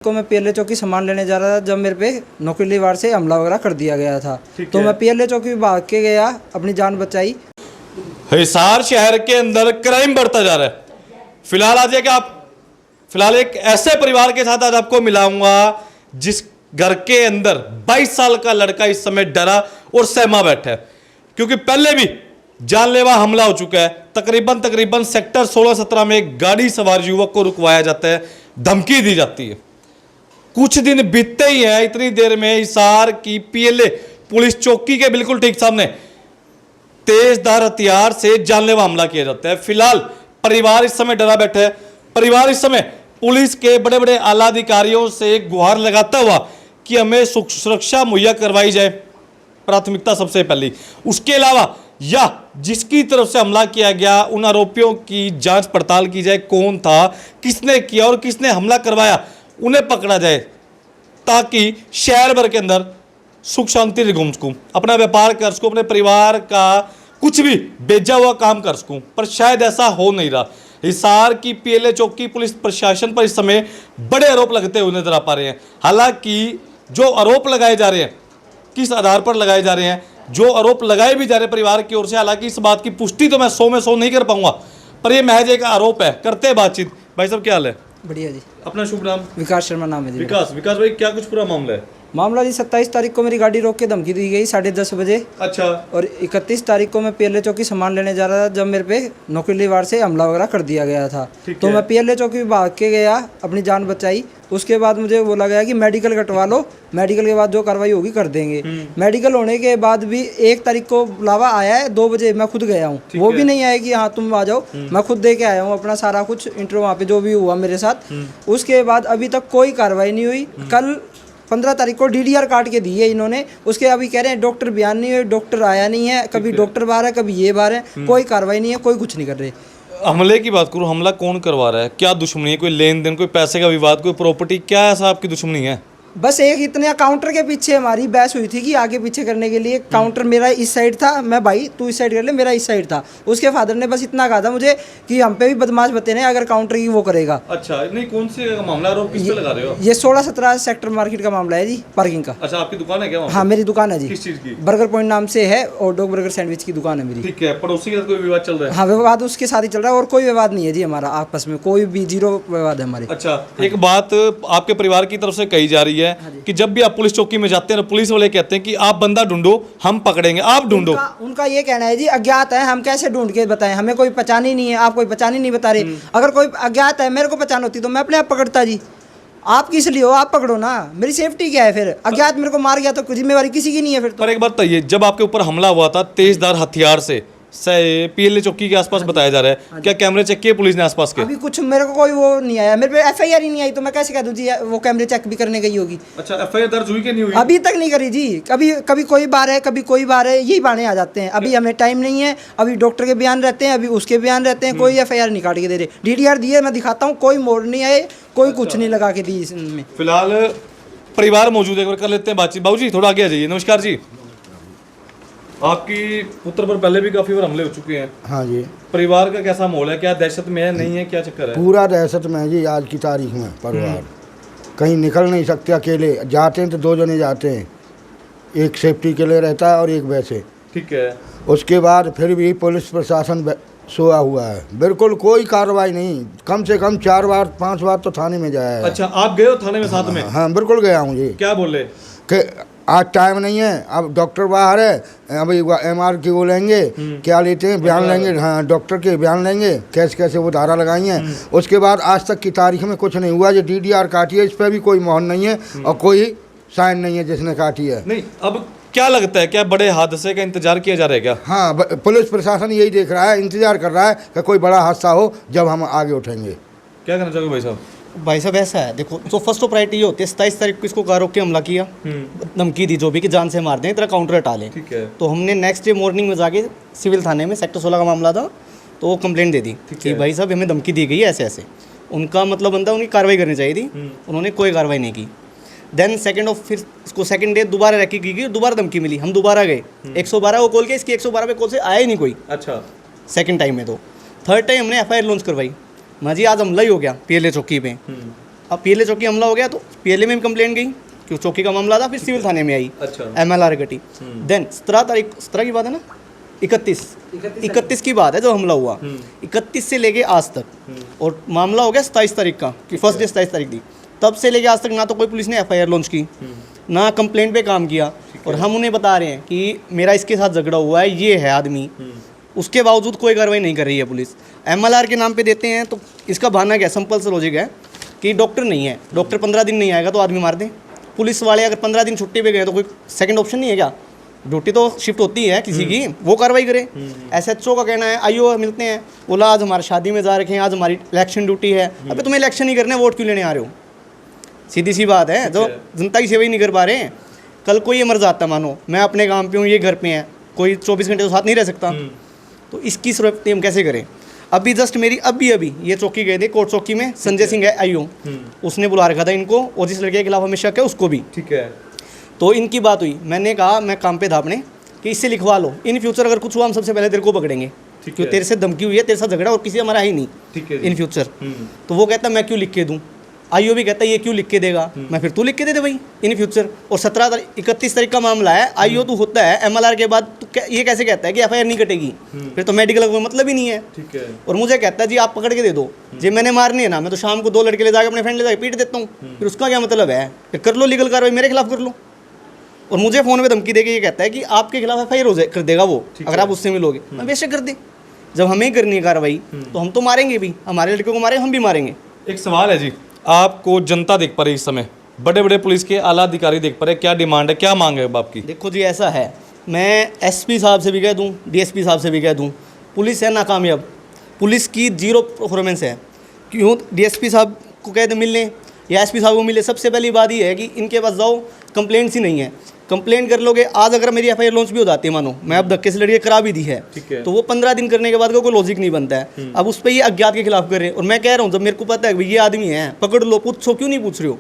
को मैं पीएलए चौकी सामान लेने जा रहा था जब मेरे पे नौकरी वार से हमला वगैरह कर दिया गया था। तो मैं पीएलए चौकी भाग के गया, अपनी जान बचाई। हिसार शहर के अंदर क्राइम बढ़ता जा रहा है। फिलहाल आज एक ऐसे परिवार के साथ आज आपको मिलाऊंगा जिस घर के अंदर 22 साल का लड़का इस समय डरा और सहमा बैठा है, क्योंकि पहले भी जानलेवा हमला हो चुका है। तकरीबन सेक्टर 16-17 में एक गाड़ी सवार युवक को रुकवाया जाता है, धमकी दी जाती है। कुछ दिन बीतते ही हैं, इतनी देर में हिसार की पीएलए पुलिस चौकी के बिल्कुल ठीक सामने तेजधार हथियार से जानलेवा हमला किया जाता है। फिलहाल परिवार इस समय डरा बैठा है। परिवार इस समय पुलिस के बड़े बड़े आला अधिकारियों से गुहार लगाता हुआ कि हमें सुरक्षा मुहैया करवाई जाए, प्राथमिकता सबसे पहली। उसके अलावा या जिसकी तरफ से हमला किया गया उन आरोपियों की जांच पड़ताल की जाए, कौन था, किसने किया और किसने हमला करवाया, उन्हें पकड़ा जाए, ताकि शहर भर के अंदर सुख शांति से घूम सकूँ, अपना व्यापार कर सकूँ, अपने परिवार का कुछ भी बेजा हुआ काम कर सकूँ। पर शायद ऐसा हो नहीं रहा। हिसार की पीएलए चौकी पुलिस प्रशासन पर इस समय बड़े आरोप लगते हुए नजर आ पा रहे हैं। हालांकि जो आरोप लगाए जा रहे हैं, किस आधार पर लगाए जा रहे हैं, जो आरोप लगाए भी जा रहे हैं परिवार की ओर से, हालांकि इस बात की पुष्टि तो मैं 100 में 100 नहीं कर पाऊंगा, पर यह महज एक आरोप है। करते हैं बातचीत। भाई साहब क्या हाल है? बढ़िया जी। अपना शुभ नाम? विकास शर्मा नाम है जी। विकास भाई क्या कुछ पूरा मामला है? मामला जी 27 तारीख को मेरी गाड़ी रोक के धमकी दी गई 10:30 बजे। अच्छा। और 31 तारीख को मैं पीएलए चौकी सामान लेने जा रहा था जब मेरे पे नौकरी वार से हमला वगैरह कर दिया गया था। तो मैं पीएलए चौकी भाग के गया, अपनी जान बचाई। उसके बाद मुझे बोला गया कि मेडिकल कटवा लो, मेडिकल के बाद जो कार्रवाई होगी कर देंगे। मेडिकल होने के बाद भी 1 तारीख को बुलावा आया है 2 बजे, मैं खुद गया हूँ। वो भी नहीं आया कि हाँ तुम आ जाओ, मैं खुद दे के आया हूँ अपना सारा कुछ इंटरव्यू वहाँ पे जो भी हुआ मेरे साथ। उसके बाद अभी तक कोई कार्रवाई नहीं हुई। कल 15 तारीख को डीडीआर काट के दी है इन्होंने। उसके अभी कह रहे हैं डॉक्टर बयान नहीं है, डॉक्टर आया नहीं है, कभी डॉक्टर बाहर है, कभी ये बाहर है। कोई कार्रवाई नहीं है, कोई कुछ नहीं कर रहे। हमले की बात करूँ, हमला कौन करवा रहा है? क्या दुश्मनी है? कोई लेन देन, कोई पैसे का विवाद, कोई प्रॉपर्टी, क्या ऐसा आपकी दुश्मनी है? बस एक इतने काउंटर के पीछे हमारी बहस हुई थी कि आगे पीछे करने के लिए। काउंटर मेरा इस साइड था, मैं भाई तू इस साइड कर ले, मेरा इस साइड था। उसके फादर ने बस इतना कहा था मुझे कि हम पे भी बदमाश बते ने अगर काउंटर की वो करेगा। अच्छा, नहीं कौन सी मामला आरोप किस पे लगा रहे हो? ये 16-17 सेक्टर मार्केट का मामला है जी, पार्किंग का। अच्छा, आपकी दुकान है क्या? हाँ मेरी दुकान है जी। किस चीज की? बर्गर पॉइंट नाम से है और डॉग बर्गर सैंडविच की दुकान है मेरी। ठीक है। पड़ोसी के साथ कोई विवाद चल रहा है? हाँ विवाद उसके साथ ही चल रहा है और कोई विवाद नहीं है जी हमारा आपस में, कोई भी जीरो विवाद है हमारे। अच्छा, एक बात आपके परिवार की तरफ से कही जा रही है कि जब भी आप पुलिस चौकी में जाते हैं, पुलिस वाले कहते हैं कि आप बंदा ढूंढो, हम पकड़ेंगे, आप ढूंढो। उनका ये कहना है जी अज्ञात है, हम कैसे ढूंढ के बताएं, हमें कोई पहचान ही नहीं है, आप कोई पहचान ही नहीं बता रहे। अगर कोई अज्ञात है, मेरे को पहचान होती तो मैं अपने आप पकड़ता जी। आप किस लिए हो? आप पकड़ो ना, मेरी सेफ्टी क्या है फिर? अज्ञात मेरे को मार गया तो जिम्मेवारी किसी की नहीं है फिर तो। पर एक बात बताइए, जब आपके ऊपर हमला हुआ था तेजधार हथियार से पीएलए चौकी के आसपास बताया जा रहा है, क्या कैमरे चेक किए पुलिस ने आसपास के? अभी कुछ मेरे को कोई वो नहीं आया, मेरे पे एफआईआर ही नहीं आई, तो मैं कैसे कह दूं जी वो कैमरे चेक भी करने गई होगी। अच्छा, एफआईआर दर्ज हुई कि नहीं हुई? अभी तक नहीं करी जी। कभी कोई बार है, कभी कोई बार है, यही बहाने आ जाते हैं। अभी हमें टाइम नहीं है, अभी डॉक्टर के बयान रहते हैं, अभी उसके बयान रहते हैं, कोई एफआईआर नहीं काट के दे रहे। डीडीआर दिए, मैं दिखाता हूँ, कोई मोड़ नहीं आए, कोई कुछ नहीं लगा के दी इसमें। फिलहाल परिवार मौजूद है, कर लेते हैं बातचीत। बाबू जी थोड़ा आगे आ जाइए। नमस्कार जी। आपकी पुत्र पर पहले भी काफी बार हमले हो चुके हैं। हाँ जी। परिवार का कैसा माहौल है? क्या दहशत में है, नहीं है, क्या चक्कर है? पूरा दहशत में है जी। आज की तारीख में परिवार कहीं निकल नहीं सकते, अकेले जाते हैं तो 2 जने जाते हैं, एक सेफ्टी के लिए रहता है और एक वैसे। ठीक है। उसके बाद फिर भी पुलिस प्रशासन सोया हुआ है, बिल्कुल कोई कार्रवाई नहीं। कम से कम 4 बार 5 बार तो थाने में जाया है। अच्छा, आप गए हो थाने में साथ में? हाँ बिल्कुल गया हूँ जी। क्या बोले? कि आज टाइम नहीं है, अब डॉक्टर बाहर है, अभी एमआर की वो लेंगे, क्या लेते हैं बयान लेंगे, हाँ डॉक्टर के बयान लेंगे, कैसे कैसे वो धारा लगाई हैं। उसके बाद आज तक की तारीख में कुछ नहीं हुआ। जो डीडीआर काटी है इस पर भी कोई मोहर नहीं है और कोई साइन नहीं है जिसने काटी है। नहीं, अब क्या लगता है, क्या बड़े हादसे का इंतजार किया जा रहा है क्या? हाँ पुलिस प्रशासन यही देख रहा है, इंतजार कर रहा है कि कोई बड़ा हादसा हो जब हम आगे उठेंगे। क्या कहना चाहोगे भाई साहब? भाई साहब ऐसा है, देखो तो फर्स्ट प्रायोरिटी ये होती है 27 तारीख को इसको कार रोक के हमला किया, धमकी दी जो भी कि जान से मार दें, तेरा काउंटर हटा लें। ठीक है। तो हमने नेक्स्ट डे मॉर्निंग में जाके सिविल थाने में सेक्टर 16 का मामला था, तो वो कंप्लेंट दे दी कि भाई साहब हमें धमकी दी गई है ऐसे ऐसे। उनका मतलब बनता उनकी कार्रवाई करनी चाहिए थी, उन्होंने कोई कार्रवाई नहीं की। देन फिर इसको सेकंड डे दोबारा रैकी की गई, दोबारा धमकी मिली, हम दोबारा गए 112 को कॉल किया, इसकी 112 पे कॉल से आया ही नहीं कोई। अच्छा। सेकंड टाइम में तो थर्ड टाइम हमने एफआईआर लॉन्च करवाई। मैं जी आज हमला ही हो गया पीएलए चौकी पे। अब पीएलए चौकी हमला हो गया तो पीएलए में भी कंप्लेंट गई, क्यों चौकी का मामला था, फिर सिविल थाने में आई, अच्छा। MLR कटी। देन 17 की बात है ना, 31 की बात है जब हमला हुआ, 31 से लेके आज तक, और मामला हो गया 27 तारीख का, कि फर्स्ट डे 27 तारीख थी, तब से लेके आज तक ना तो कोई पुलिस ने FIR लॉन्च की, ना कंप्लेंट पे काम किया, और हम उन्हें बता रहे हैं कि मेरा इसके साथ झगड़ा हुआ है, ये है आदमी, उसके बावजूद कोई कार्रवाई नहीं कर रही है पुलिस। MLR के नाम पे देते हैं तो इसका बहाना क्या, सिंपल सा लॉजिक है कि डॉक्टर नहीं है, डॉक्टर 15 दिन नहीं आएगा तो आदमी मार दें। पुलिस वाले अगर 15 दिन छुट्टी पे गए तो कोई सेकंड ऑप्शन नहीं है क्या, ड्यूटी तो शिफ्ट होती है किसी की, वो कार्रवाई करे। SHO का कहना है, IO मिलते हैं, बोला आज हमारे शादी में जा रखे हैं, आज हमारी इलेक्शन ड्यूटी है। अबे तुम्हें इलेक्शन नहीं करना है, वोट क्यों लेने आ रहे हो? सीधी सी बात है, जो जनता की सेवा ही नहीं कर पा रहे हैं। कल कोई ये मर जाता, मानो मैं अपने काम पे हूँ, ये घर पे हैं, कोई 24 घंटे तो साथ नहीं रह सकता, तो इसकी सुरक्षा हम कैसे करें? अभी जस्ट मेरी अभी ये चौकी गए थे, कोर्ट चौकी में, संजय सिंह है IO, उसने बुला रखा था इनको, और जिस लड़के के खिलाफ हमें शक है उसको भी, ठीक है। तो इनकी बात हुई, मैंने कहा मैं काम पे था अपने, कि इससे लिखवा लो, इन फ्यूचर अगर कुछ हुआ हम सबसे पहले तेरे को पकड़ेंगे, क्योंकि तेरे से धमकी हुई है, तेरे साथ झगड़ा और किसी हमारा है ही नहीं, ठीक है इन फ्यूचर। तो वो कहता मैं क्यों लिख के दूँ, IO भी कहता है ये क्यों लिख के देगा, मैं फिर तू लिख के दे दे भाई इन फ्यूचर। और 31 तारीख का मामला है, IO तू होता है, MLR के बाद तू ये कैसे कहता है कि FIR नहीं कटेगी, फिर तो मेडिकल का कोई मतलब ही नहीं है, ठीक है। और मुझे कहता है जी आप पकड़ के दे दो, जी मैंने मारनी है ना, मैं तो शाम को 2 लड़के ले जाकर अपने फ्रेंड ले जाकर पीट देता हूँ, फिर उसका क्या मतलब है, फिर कर लो लीगल कार्रवाई मेरे खिलाफ कर लो। और मुझे फ़ोन पे धमकी देके ये कहता है कि आपके खिलाफ FIR हो जाए कर देगा वो, अगर आप उससे मिलोगे। मैं बेशक कर दे, जब हमें करनी है कार्रवाई तो हम तो मारेंगे भी, हमारे लड़कों को मारेंगे, हम भी मारेंगे। एक सवाल है जी, आपको जनता देख पा रही इस समय, बड़े बड़े पुलिस के आला अधिकारी देख पा रहे, क्या डिमांड है, क्या मांग है अब आपकी? देखो जी ऐसा है, मैं SP साहब से भी कह दूँ, DSP साहब से भी कह दूँ, पुलिस है नाकामयाब, पुलिस की 0 परफॉर्मेंस है। क्यों DSP साहब को कह दे मिलने या SP साहब को मिले, सबसे पहली बात ये है कि इनके पास जाओ, कंप्लेंट्स ही नहीं है। कंप्लेंट कर लोगे, आज अगर मेरी FIR लॉन्च भी हो जाती है, मानो मैं अब धक्के से लड़के करा भी दी है, तो वो 15 दिन करने के बाद कोई लॉजिक नहीं बनता है। अब उस पर ये अज्ञात के खिलाफ कर रहे हैं, और मैं कह रहा हूँ जब मेरे को पता है कि ये आदमी है, पकड़ लो, पूछो, क्यों नहीं पूछ रहे हो,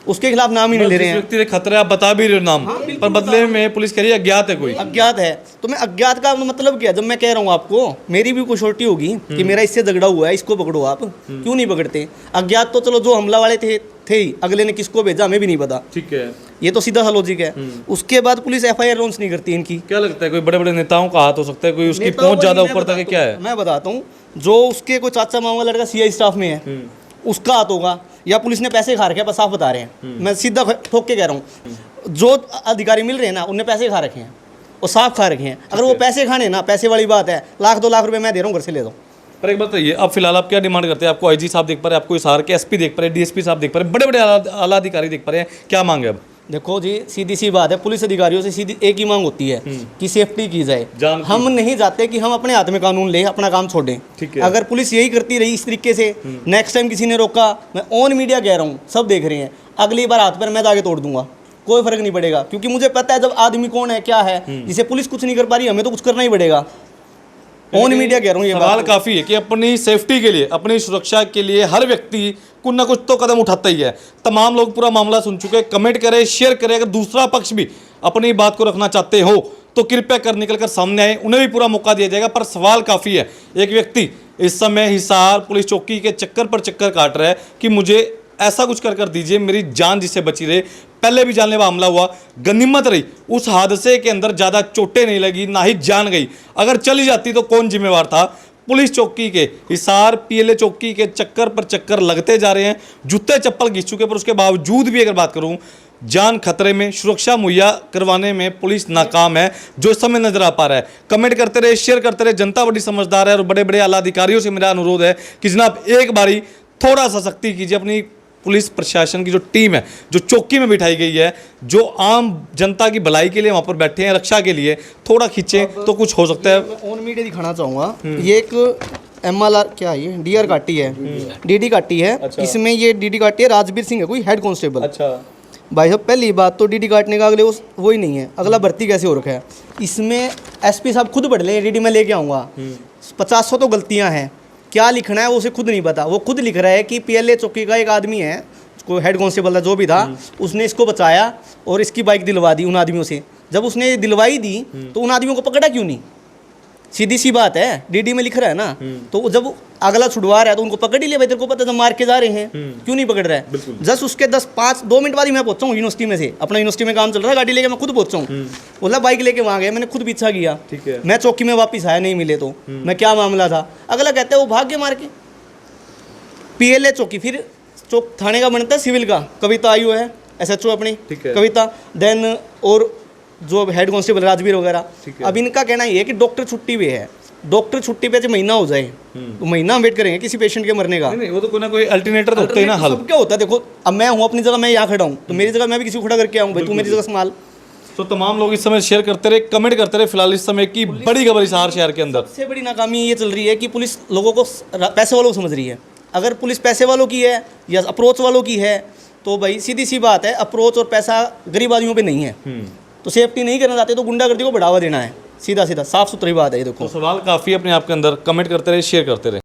उसके खिलाफ नाम ही नहीं ले रहे हैं। व्यक्ति खतरा आप बता भी रहे हो नाम, पर बदले में पुलिस कह रही है अज्ञात है, कोई अज्ञात है। तो मैं अज्ञात का मतलब क्या, जब मैं कह रहा हूँ आपको मेरी भी कुछ छोटी होगी कि मेरा इससे झगड़ा हुआ है, इसको पकड़ो, आप क्यों नहीं पकड़ते? अज्ञात तो चलो जो हमला वाले थे ही, अगले ने किसको भेजा हमें भी नहीं पता, ठीक है, ये तो सीधा सा लॉजिक है। उसके बाद पुलिस FIR लॉन्च नहीं करती इनकी। क्या लगता है कोई बड़े बड़े नेताओं का हाथ हो सकता है, कोई उसकी पहुंच ज्यादा ऊपर तक है, क्या है? मैं बताता हूँ, जो उसके कोई चाचा मामा लड़का CI स्टाफ में है, उसका हाथ होगा, या पुलिस ने पैसे खा रखे हैं, बस साफ बता रहे हैं, मैं सीधा ठोक के कह रहा हूँ, जो अधिकारी मिल रहे हैं ना उनने पैसे खा रखे हैं और साफ खा रखे हैं। अगर वो पैसे खाने ना, पैसे वाली बात है, 1-2 लाख रुपए मैं दे रहा हूँ, घर से ले दो। पर एक बात बताइए, अब फिलहाल आप क्या डिमांड करते हैं? आपको IG साहब देख पा रहे, आपको हिसार के SP देख पा रहे, DSP साहब देख पा रहे, बड़े बड़े आला अधिकारी देख पा रहे हैं, क्या मांग है अब? देखो जी सीधी सी बात है, पुलिस अधिकारियों से सीधी एक ही मांग होती है कि सेफ्टी की जाए। हम नहीं चाहते कि हम अपने हाथ में कानून ले अपना काम छोड़ें। ठीक है। अगर पुलिस यही करती रही इस तरीके से, नेक्स्ट टाइम किसी ने रोका, मैं ऑन मीडिया कह रहा हूँ, सब देख रहे हैं, अगली बार हाथ पर मैं जाके तोड़ दूंगा, कोई फर्क नहीं पड़ेगा, क्योंकि मुझे पता है जब आदमी कौन है, क्या है, जिसे पुलिस कुछ नहीं कर पा रही, हमें तो कुछ करना ही पड़ेगा। ऑन मीडिया कह रहा हूँ ये सवाल बात। काफी है कि अपनी सेफ्टी के लिए, अपनी सुरक्षा के लिए हर व्यक्ति कुछ ना कुछ तो कदम उठाता ही है। तमाम लोग पूरा मामला सुन चुके हैं, कमेंट करें, शेयर करें। अगर दूसरा पक्ष भी अपनी बात को रखना चाहते हो तो कृपया कर निकल कर सामने आए, उन्हें भी पूरा मौका दिया जाएगा। पर सवाल काफी है, एक व्यक्ति इस समय हिसार पुलिस चौकी के चक्कर पर चक्कर काट रहा है कि मुझे ऐसा कुछ कर दीजिए, मेरी जान जिससे बची रहे। पहले भी जानलेवा हमला हुआ, गनीमत रही उस हादसे के अंदर ज़्यादा चोटें नहीं लगी, ना ही जान गई। अगर चली जाती तो कौन जिम्मेवार था? पुलिस चौकी के हिसार PLA चौकी के चक्कर पर चक्कर लगते जा रहे हैं, जूते चप्पल घिस चुके, पर उसके बावजूद भी अगर बात करूं, जान खतरे में, सुरक्षा मुहैया करवाने में पुलिस नाकाम है, जो इस समय नजर आ पा रहा है। कमेंट करते रहे, शेयर करते रहे। जनता बड़ी समझदार है और बड़े बड़े आला अधिकारियों से मेरा अनुरोध है कि जनाब एक बारी थोड़ा सा सख्ती कीजिए। अपनी पुलिस प्रशासन की जो टीम है, जो चौकी में बिठाई गई है, जो आम जनता की भलाई के लिए वहाँ पर बैठे हैं, रक्षा के लिए, थोड़ा खींचें तो कुछ हो सकता है। मैं ऑन मीडिया दिखाना चाहूँगा, ये एक MLR क्या है, ये DR काटी है, DD काटी है। अच्छा। इसमें ये DD काटी है राजवीर सिंह है, कोई हेड कांस्टेबल। अच्छा भाई साहब पहली बात तो DD काटने का अगले वो ही नहीं है, अगला भर्ती कैसे हो रखा है। इसमें SP साहब खुद पढ़ लें, DD में लेके आऊँगा, 50 तो गलतियाँ हैं, क्या लिखना है वो उसे खुद नहीं पता। वो खुद लिख रहा है कि PLA चौकी का एक आदमी है, कोई हेड कांस्टेबल था जो भी था, उसने इसको बचाया और इसकी बाइक दिलवा दी उन आदमियों से। जब उसने दिलवाई दी तो उन आदमियों को पकड़ा क्यों नहीं? सीधी सी बात है, डीडी में लिख रहा है ना। तो जब अगला छुड़वा रहा है तो उनको पकड़ ही लिया भाई, तेरे को पता था मार के जा रहे हैं, क्यों नहीं पकड़ रहा है। जस्ट उसके 2 मिनट बाद ही मैं पहुंचा हूँ यूनिवर्सिटी में से, अपना यूनिवर्सिटी में काम चल रहा है, गाड़ी लेके मैं खुद पहुंचा हूँ। बोला बाइक लेके वहाँ गया, मैंने खुद पीछा किया, मैं चौकी में वापस आया, नहीं मिले तो मैं क्या मामला था। अगला कहता है वो भाग के मार के। PLA चौकी, फिर चौक थाने का बनता है सिविल का, कविता आयु है SHO अपनी कविता, देन और जो हेड कांस्टेबल राजवीर वगैरह। अब इनका कहना ये है कि डॉक्टर छुट्टी पे है, डॉक्टर छुट्टी पे जब महीना हो जाए तो महीना हम वेट करेंगे किसी पेशेंट के मरने का। नहीं, वो तो कोई ना कोई अल्टरनेटर होता है ना हल। सब क्या होता है, देखो अब मैं हूँ अपनी जगह, मैं यहाँ खड़ा हूँ, तो मेरी जगह मैं भी किसी को खड़ा करके आऊँ भाई, तू मेरी जगह संभाल। तो तमाम लोग इस समय शेयर करते रहे, कमेंट करते रहे। फिलहाल इस समय की बड़ी खबर हिसार शहर के अंदर सबसे बड़ी नाकामी ये चल रही है कि पुलिस लोगों को पैसे वालों को समझ रही है। अगर पुलिस पैसे वालों की है या अप्रोच वालों की है तो भाई सीधी सी बात है, अप्रोच और पैसा गरीब आदमियों पे नहीं है। तो सेफ्टी नहीं करना चाहते तो गुंडागर्दी को बढ़ावा देना है, सीधा सीधा साफ सुथरी बात है ये। देखो तो सवाल काफ़ी अपने आप के अंदर, कमेंट करते रहे, शेयर करते रहे।